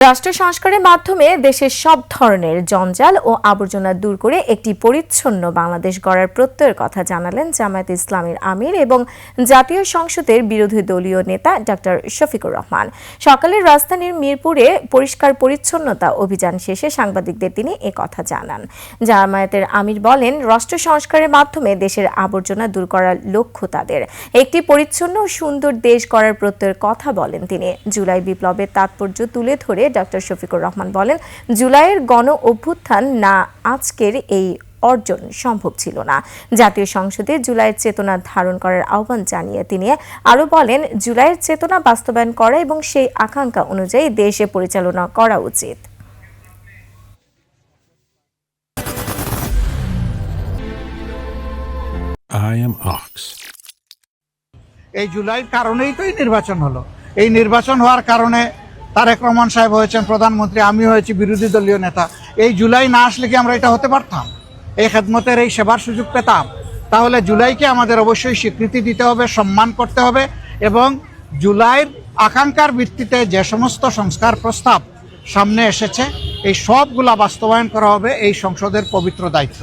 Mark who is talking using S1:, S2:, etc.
S1: রাষ্ট্র সংস্কারের মাধ্যমে দেশের সব ধরনের জঞ্জাল ও আবর্জনা দূর করে একটি পরিচ্ছন্ন বাংলাদেশ গড়ার প্রত্যয়ের কথা জানালেন জামায়াতে ইসলামীর আমির এবং জাতীয় সংসদের বিরোধী দলীয় নেতা ডক্টর শফিকুর রহমান। সকালে রাজধানীর মিরপুরে পরিষ্কার পরিচ্ছন্নতা অভিযান শেষে সাংবাদিকদের তিনি একথা জানান। জামায়াতের আমির বলেন, রাষ্ট্র সংস্কারের মাধ্যমে দেশের আবর্জনা দূর করার লক্ষ্য তাদের। একটি পরিচ্ছন্ন ও সুন্দর দেশ গড়ার প্রত্যয়ের কথা বলেন তিনি। জুলাই বিপ্লবের তাৎপর্য তুলে ধরে ডক্টর শফিকুর রহমান বলেন, জুলাইয়ের গণ অভ্যুত্থান না আজকের এই অর্জন সম্ভব ছিল না। জাতীয় সংসদে জুলাইয়ের চেতনা ধারণ করার আহ্বান জানিয়ে তিনি আরো বলেন, জুলাইয়ের চেতনা বাস্তবায়ন করা এবং সেই আকাঙ্ক্ষা অনুযায়ী দেশে পরিচালনা করা উচিত।
S2: I am Ox.
S3: এই জুলাইয়ের কারণেই তো এই নির্বাচন হলো। এই নির্বাচন হওয়ার কারণে তারেক রহমান সাহেব হয়েছেন প্রধানমন্ত্রী, আমি হয়েছি বিরোধী দলীয় নেতা। এই জুলাই না আসলে কি আমরা এটা হতে পারতাম? এই খেদমতের এই সেবার সুযোগ পেতাম? তাহলে জুলাইকে আমাদের অবশ্যই স্বীকৃতি দিতে হবে, সম্মান করতে হবে এবং জুলাইয়ের আকাঙ্ক্ষার ভিত্তিতে যে সমস্ত সংস্কার প্রস্তাব সামনে এসেছে এই সবগুলা বাস্তবায়ন করা হবে এই সংসদের পবিত্র দায়িত্ব।